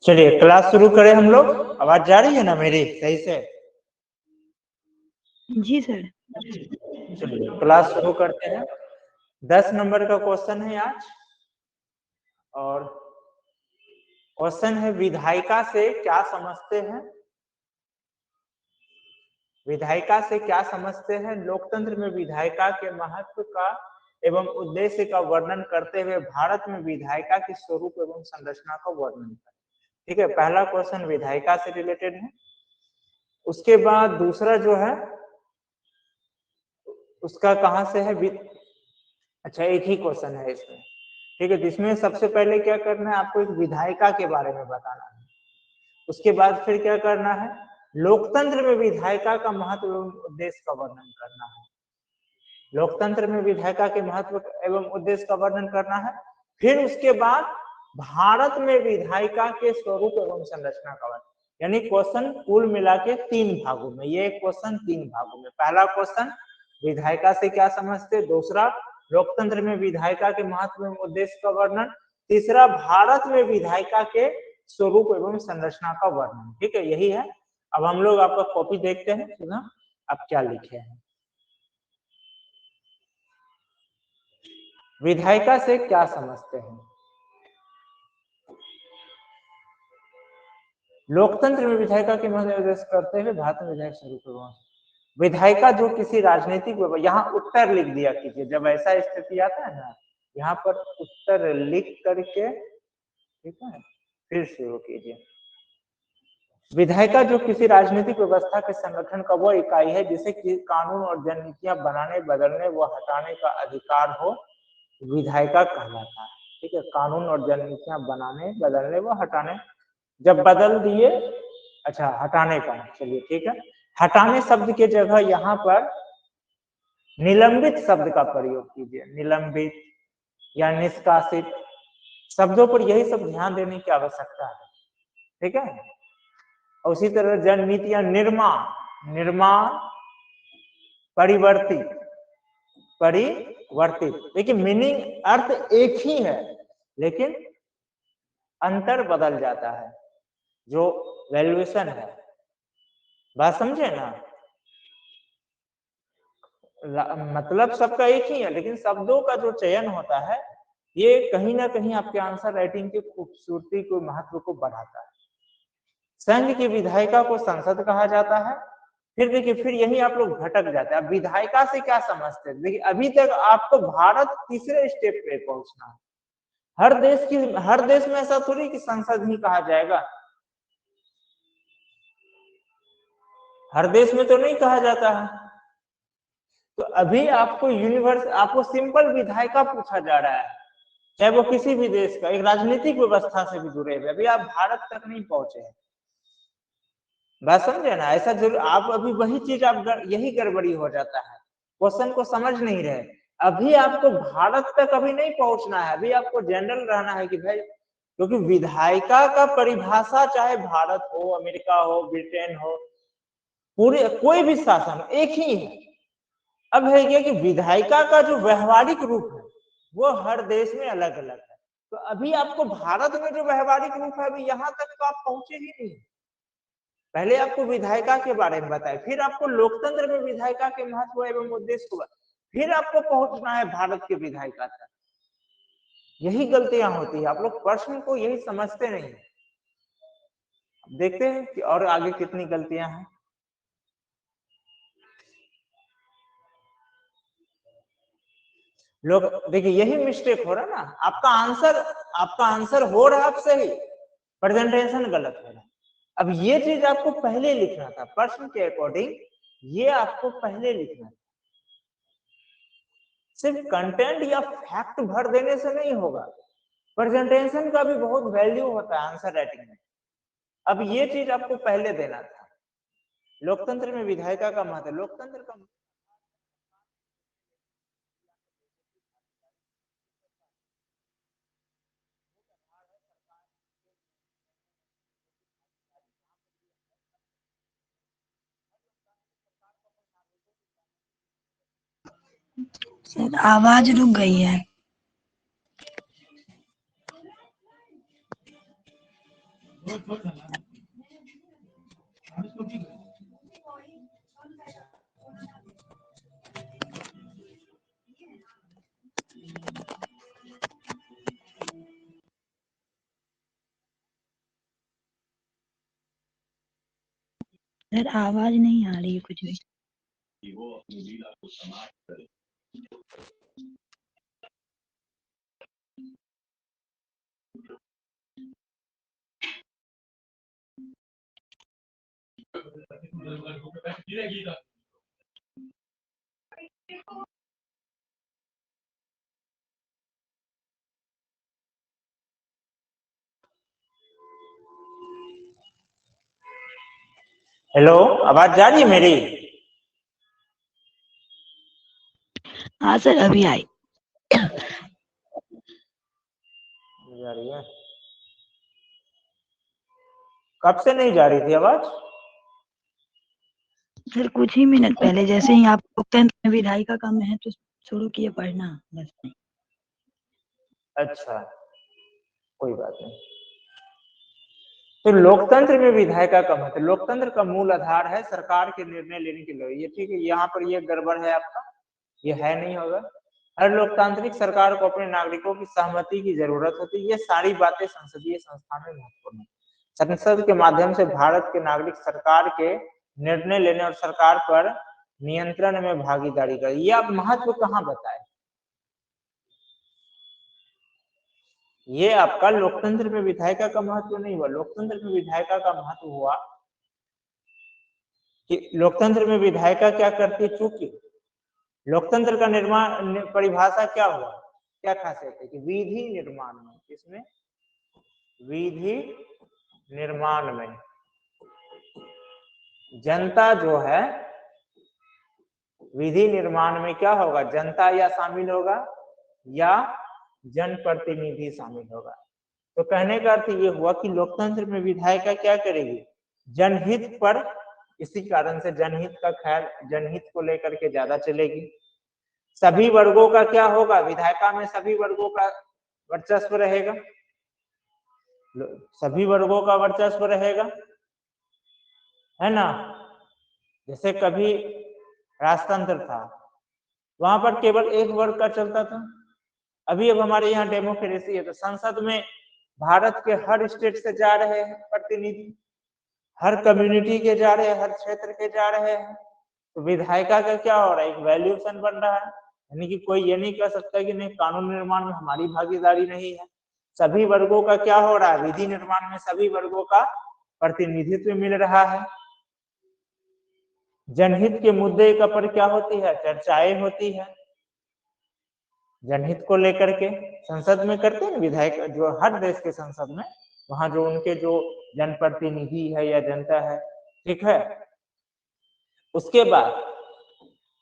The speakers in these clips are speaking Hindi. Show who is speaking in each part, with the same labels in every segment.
Speaker 1: चलिए क्लास शुरू करें हम लोग। आवाज जा रही है ना मेरी सही से?
Speaker 2: जी सर।
Speaker 1: चलिए क्लास शुरू करते हैं। 10 नंबर का क्वेश्चन है आज, और क्वेश्चन है विधायिका से क्या समझते हैं। विधायिका से क्या समझते हैं? लोकतंत्र में विधायिका के महत्व का एवं उद्देश्य का वर्णन करते हुए भारत में विधायिका के स्वरूप एवं संरचना का वर्णन करें। ठीक है, पहला क्वेश्चन विधायिका से रिलेटेड है। उसके बाद दूसरा जो है उसका कहां से है? अच्छा, एक ही क्वेश्चन है इसमें। ठीक है, जिसमें सबसे पहले क्या करना है, आपको एक विधायिका के बारे में बताना है। उसके बाद फिर क्या करना है, लोकतंत्र में विधायिका का महत्व एवं उद्देश्य का वर्णन करना है। लोकतंत्र में विधायिका के महत्व एवं उद्देश्य का वर्णन करना है। फिर उसके बाद भारत में विधायिका के स्वरूप एवं संरचना का वर्णन, यानी क्वेश्चन कुल मिला के 3 भागों में। ये क्वेश्चन 3 भागों में। पहला क्वेश्चन विधायिका से क्या समझते, दूसरा लोकतंत्र में विधायिका के महत्व एवं उद्देश्य का वर्णन, तीसरा भारत में विधायिका के स्वरूप एवं संरचना का वर्णन। ठीक है, यही है। अब हम लोग आपका कॉपी देखते हैं, सुना आप क्या लिखे हैं। विधायिका से क्या समझते हैं? लोकतंत्र में विधायिका के महत्व करते हुए भारत में विधायक स्वरूप। विधायिका जो किसी राजनीतिक, यहाँ उत्तर लिख दिया कीजिए जब ऐसा स्थिति आता है ना, यहाँ पर उत्तर लिख करके, ठीक है, फिर शुरू कीजिए। विधायिका जो किसी राजनीतिक व्यवस्था के संगठन का वो इकाई है जिसे कानून और जननीतियां बनाने, बदलने व हटाने का अधिकार हो, विधायिका कहलाता है। ठीक है, कानून और जननीतियां बनाने, बदलने व हटाने, जब बदल दिए, अच्छा हटाने का, चलिए ठीक है। हटाने शब्द के जगह यहाँ पर निलंबित शब्द का प्रयोग कीजिए। निलंबित या निष्कासित शब्दों पर यही सब ध्यान देने की आवश्यकता है। ठीक है, उसी तरह जननीतियां निर्माण, निर्माण, परिवर्तित, परिवर्तित। देखिए मीनिंग, अर्थ एक ही है लेकिन अंतर बदल जाता है, जो वैल्यूएशन है। बात समझे ना? मतलब सबका एक ही है लेकिन शब्दों का जो चयन होता है ये कहीं ना कहीं आपके आंसर राइटिंग की खूबसूरती को, महत्व को बढ़ाता है। संघ की विधायिका को संसद कहा जाता है। फिर देखिए, फिर यही आप लोग भटक जाते हैं। अब विधायिका से क्या समझते हैं? देखिए अभी तक आपको भारत तीसरे स्टेप पे पहुंचना है। हर देश में ऐसा थोड़ी कि संसद ही कहा जाएगा। हर देश में तो नहीं कहा जाता है। तो अभी आपको आपको सिंपल विधायिका पूछा जा रहा है, चाहे वो किसी भी देश का, एक राजनीतिक व्यवस्था से भी जुड़े हुए। अभी आप भारत तक नहीं पहुंचे हैं। बात समझे ना? ऐसा जरूर आप अभी वही चीज, आप यही गड़बड़ी हो जाता है, क्वेश्चन को समझ नहीं रहे। अभी आपको भारत तक अभी नहीं पहुंचना है, अभी आपको जनरल रहना है कि भाई, क्योंकि विधायिका का परिभाषा चाहे भारत हो, अमेरिका हो, ब्रिटेन हो, पूरे कोई भी शासन एक ही है। अब है क्या कि विधायिका का जो व्यवहारिक रूप है वो हर देश में अलग अलग है। तो अभी आपको भारत में जो व्यवहारिक रूप है अभी यहाँ तक तो आप पहुंचे ही नहीं। पहले आपको विधायिका के बारे में बताए, फिर आपको लोकतंत्र में विधायिका के महत्व एवं उद्देश्य को, फिर आपको पहुंचना है भारत के विधायिका तक। यही गलतियां होती है, आप लोग प्रश्न को यही समझते नहीं। देखते हैं कि और आगे कितनी गलतियां हैं। लोग देखिए यही मिस्टेक हो रहा है ना, आपका आंसर हो रहा है आप सही, प्रेजेंटेशन गलत हो रहा है। अब ये चीज आपको पहले लिखना था, प्रश्न के अकॉर्डिंग ये आपको पहले लिखना था। सिर्फ कंटेंट या फैक्ट भर देने से नहीं होगा, प्रेजेंटेशन का भी बहुत वैल्यू होता है आंसर राइटिंग में। अब ये चीज आपको पहले देना था। लोकतंत्र में विधायिका का महत्व, लोकतंत्र का
Speaker 2: सर आवाज रुक गई है। सर आवाज नहीं आ रही है कुछ भी।
Speaker 1: हेलो, आवाज जा रही है मेरी?
Speaker 2: हाँ सर अभी आई।
Speaker 1: जा रही है? कब से नहीं जा रही थी आवाज?
Speaker 2: सर कुछ ही मिनट पहले, जैसे ही आप लोकतंत्र में विधायिका का महत्व शुरू किए पढ़ना, बस नहीं।
Speaker 1: अच्छा, कोई बात नहीं। तो लोकतंत्र में विधायिका का महत्व, लोकतंत्र का मूल आधार है सरकार के निर्णय लेने के लिए। ये ठीक है, यहाँ पर ये गड़बड़ है आपका, ये है नहीं होगा। हर लोकतांत्रिक सरकार को अपने नागरिकों की सहमति की जरूरत होती है। ये सारी बातें संसदीय संस्थान में महत्वपूर्ण है। संसद के माध्यम से भारत के नागरिक सरकार के निर्णय लेने और सरकार पर नियंत्रण में भागीदारी करें। ये आप महत्व कहाँ बताए? ये आपका लोकतंत्र में विधायिका का महत्व नहीं हुआ। लोकतंत्र में विधायिका का महत्व हुआ कि लोकतंत्र में विधायिका क्या करती है, चूंकि लोकतंत्र का निर्माण परिभाषा क्या हुआ, क्या खासियत है कि विधि निर्माण में, इसमें विधि निर्माण में जनता जो है, विधि निर्माण में क्या होगा, जनता या शामिल होगा या जनप्रतिनिधि शामिल होगा। तो कहने का अर्थ ये हुआ कि लोकतंत्र में विधायिका क्या करेगी, जनहित पर, इसी कारण से जनहित का ख्याल, जनहित को लेकर के ज्यादा चलेगी। सभी वर्गों का क्या होगा, विधायिका में सभी वर्गों का वर्चस्व रहेगा, सभी वर्गों का वर्चस्व रहेगा, है ना। जैसे कभी राजतंत्र था, वहां पर केवल एक वर्ग का चलता था। अभी अब हमारे यहाँ डेमोक्रेसी है, तो संसद में भारत के हर स्टेट से जा रहे हैं प्रतिनिधि, हर कम्युनिटी के जा रहे हैं, हर क्षेत्र के जा रहे हैं। तो विधायिका का क्या हो रहा है, एक वैल्यूएशन बन रहा है। यानी कि कोई ये नहीं कह सकता कि नहीं कानून निर्माण में हमारी भागीदारी नहीं है। सभी वर्गों का क्या हो रहा है, विधि निर्माण में सभी वर्गों का प्रतिनिधित्व मिल रहा है। जनहित के मुद्दे का पर क्या होती है, चर्चाएं होती है। जनहित को लेकर के संसद में करते हैं विधायक, जो हर देश के संसद में, वहां जो उनके जो जनप्रतिनिधि है या जनता है, ठीक है। उसके बाद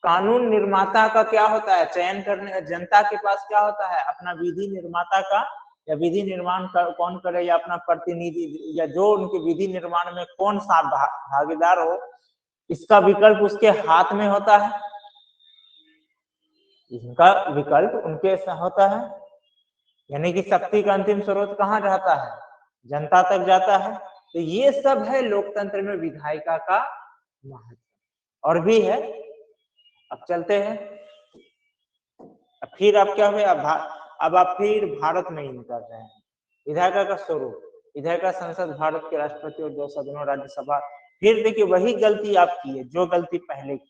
Speaker 1: कानून निर्माता का क्या होता है, चयन करने, जनता के पास क्या होता है, अपना विधि निर्माता का, या विधि निर्माण कौन करे, या अपना प्रतिनिधि, या जो उनके विधि निर्माण में कौन सा भागीदार हो, इसका विकल्प उसके हाथ में होता है। इनका विकल्प उनके होता है, यानी कि शक्ति का अंतिम स्रोत कहाँ जाता है, जनता तक जाता है। तो ये सब है लोकतंत्र में विधायिका का महत्व। और भी है, अब चलते हैं। फिर आप क्या हुए, अब आप फिर भारत में इन कर रहे हैं विधायिका का स्वरूप। विधायिका संसद भारत के राष्ट्रपति और 2 सदनों राज्यसभा। फिर देखिए वही गलती आप की है जो गलती पहले की।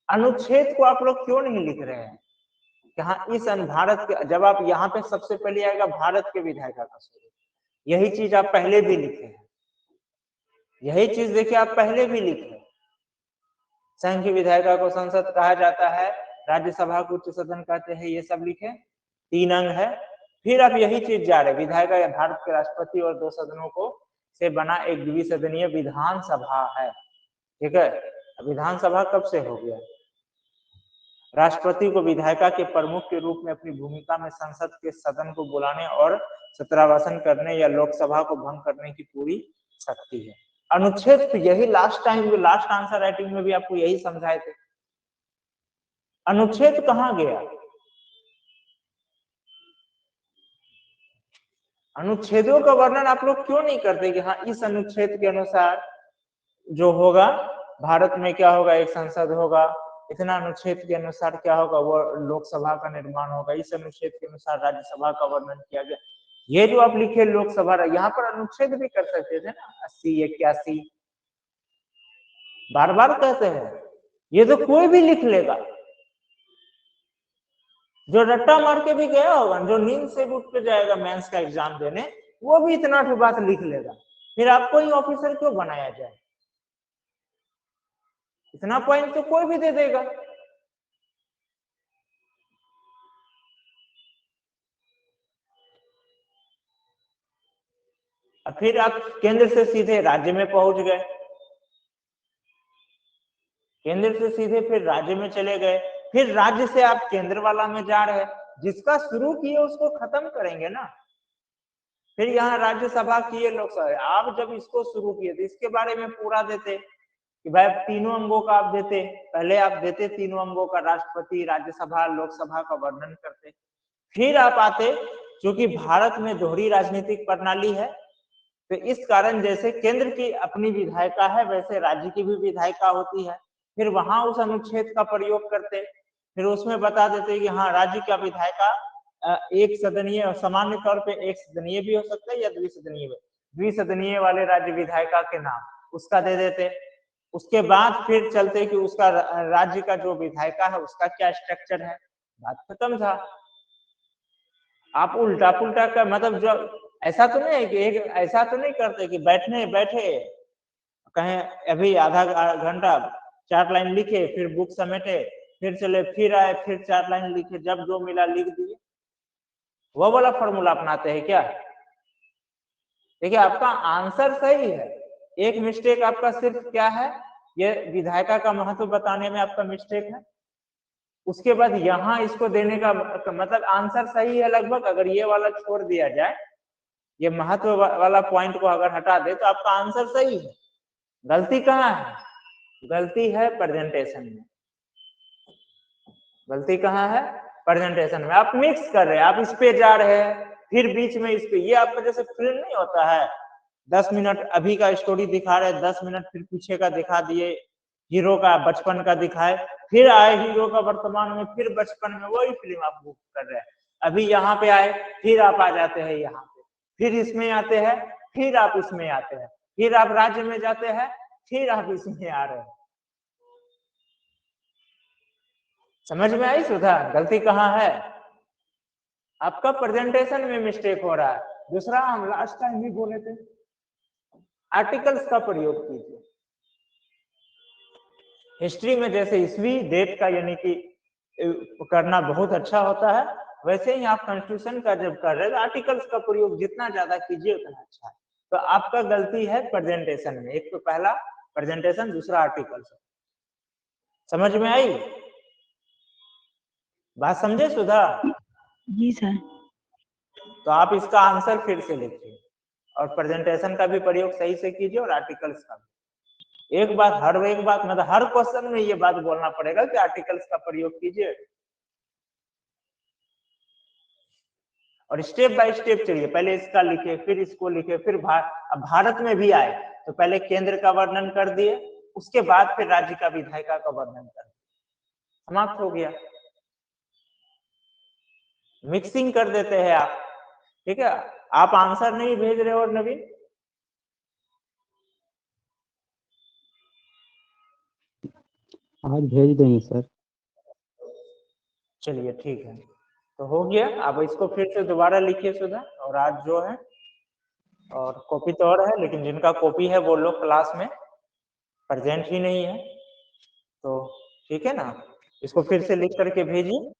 Speaker 1: अनुच्छेद को आप लोग क्यों नहीं लिख रहे हैं, यहाँ इस भारत के, जब आप यहाँ पे सबसे पहले आएगा भारत के विधायिका का स्वरूप, यही चीज आप पहले भी लिखे हैं, यही चीज देखिए आप पहले भी लिखे। संघ की विधायिका को संसद कहा जाता है, राज्यसभा को उच्च सदन कहते हैं, ये सब लिखे, 3 अंग है। फिर आप यही चीज जा रहे, विधायिका या भारत के राष्ट्रपति और 2 सदनों को से बना एक द्विसदनीय विधानसभा है, ठीक है। विधानसभा कब से हो गया, राष्ट्रपति को विधायिका के प्रमुख के रूप में अपनी भूमिका में संसद के सदन को बुलाने और सत्रावसान करने या लोकसभा को भंग करने की पूरी शक्ति है। अनुच्छेद तो यही last time, last answer writing में भी आपको यही समझाए थे। अनुच्छेद कहाँ गया, अनुच्छेदों का वर्णन आप लोग क्यों नहीं करते कि हाँ इस अनुच्छेद के अनुसार जो होगा भारत में क्या होगा, एक संसद होगा, इतना अनुच्छेद के अनुसार क्या होगा, वो लोकसभा का निर्माण होगा, इस अनुच्छेद के अनुसार राज्यसभा का वर्णन किया गया। ये जो आप लिखे लोकसभा, यहाँ पर अनुच्छेद भी कर सकते थे ना, 80, 81, बार बार कहते हैं। ये तो कोई भी लिख लेगा, जो रट्टा मार के भी गया होगा, जो नींद से उठ के जाएगा मेंस का एग्जाम देने, वो भी इतना बात लिख लेगा। फिर आपको ही ऑफिसर क्यों बनाया जाए? इतना पॉइंट तो कोई भी दे देगा। अब फिर आप केंद्र से सीधे राज्य में पहुंच गए, केंद्र से सीधे फिर राज्य में चले गए, फिर राज्य से आप केंद्र वाला में जा रहे हैं। जिसका शुरू किए उसको खत्म करेंगे ना। फिर यहाँ राज्यसभा किए, लोकसभा, आप जब इसको शुरू किए तो इसके बारे में पूरा देते कि भाई तीनों अंगों का आप देते, पहले आप देते तीनों अंगों का, राष्ट्रपति, राज्यसभा, लोकसभा का वर्णन करते। फिर आप आते, क्योंकि भारत में दोहरी राजनीतिक प्रणाली है, तो इस कारण जैसे केंद्र की अपनी विधायिका है वैसे राज्य की भी विधायिका होती है। फिर वहां उस अनुच्छेद का प्रयोग करते, फिर उसमें बता देते कि हाँ राज्य का विधायिका एक सदनीय, सामान्य तौर पे एक सदनीय भी हो सकता है या द्विसदनीय, द्विसदनीय वाले राज्य विधायिका के नाम उसका दे देते। उसके बाद फिर चलते कि उसका राज्य का जो विधायिका है उसका क्या स्ट्रक्चर है, बात खत्म था। आप उल्टा पुल्टा का मतलब, जो ऐसा तो नहीं है कि एक ऐसा तो नहीं करते कि बैठे कहें अभी आधा घंटा 4 लाइन लिखे, फिर बुक समेटे, फिर चले, फिर आए, फिर 4 लाइन लिखे, जब जो मिला लिख दिए, वो वाला फॉर्मूला अपनाते हैं क्या? देखिए आपका आंसर सही है, एक मिस्टेक आपका सिर्फ क्या है, ये विधायिका का महत्व बताने में आपका मिस्टेक है। उसके बाद यहाँ इसको देने का मतलब आंसर सही है लगभग, अगर ये वाला छोड़ दिया जाए, ये महत्व वाला पॉइंट को अगर हटा दे तो आपका आंसर सही है। गलती कहाँ है? गलती है प्रेजेंटेशन में। गलती कहाँ है? प्रेजेंटेशन में। आप मिक्स कर रहे हैं, आप इस पे जा रहे हैं, फिर बीच में इस पे, ये आपका जैसे फिल्म नहीं होता है, 10 मिनट अभी का स्टोरी दिखा रहे, 10 मिनट फिर पीछे का दिखा दिए, हीरो का बचपन का दिखाए, फिर आए हीरो का वर्तमान में, फिर बचपन में, वही फिल्म आप बुक कर रहे हैं। अभी यहाँ पे आए, फिर आप आ जाते हैं यहाँ पे, फिर इसमें आते हैं, फिर आप इसमें आते हैं, फिर आप राज्य में जाते हैं, फिर आप इसमें आ रहे हैं। समझ में आई सुधा? गलती कहाँ है? आपका प्रेजेंटेशन में मिस्टेक हो रहा है। दूसरा, हम लास्ट टाइम भी बोले थे, आर्टिकल्स का प्रयोग कीजिए। हिस्ट्री में जैसे ईस्वी डेट का यानी कि करना बहुत अच्छा होता है, वैसे ही आप कॉन्स्टिट्यूशन का जब कर रहे हैं आर्टिकल्स का प्रयोग जितना ज्यादा कीजिए उतना अच्छा है। तो आपका गलती है प्रेजेंटेशन में, एक तो पहला प्रेजेंटेशन, दूसरा आर्टिकल्स। समझ में आई बात? समझे सुधा?
Speaker 2: जी सर।
Speaker 1: तो आप इसका आंसर फिर से लिखिए और प्रेजेंटेशन का भी प्रयोग सही से कीजिए और आर्टिकल्स का भी। एक बात मतलब हर क्वेश्चन में ये बात बोलना पड़ेगा कि आर्टिकल्स का प्रयोग कीजिए और स्टेप बाय स्टेप चलिए। पहले इसका लिखे, फिर इसको लिखे, फिर भारत में भी आए तो पहले केंद्र का वर्णन कर दिए, उसके बाद फिर राज्य का विधायिका का वर्णन कर दिया, समाप्त हो गया। मिक्सिंग कर देते हैं आप, ठीक है? आप आंसर नहीं भेज रहे हो नवीन?
Speaker 3: आज भेज देंगे सर।
Speaker 1: चलिए ठीक है, तो हो गया। अब इसको फिर से दोबारा लिखिए सुधा, और आज जो है, और कॉपी तो और है, लेकिन जिनका कॉपी है वो लोग क्लास में प्रेजेंट ही नहीं है, तो ठीक है ना, इसको फिर से लिख करके भेजिए।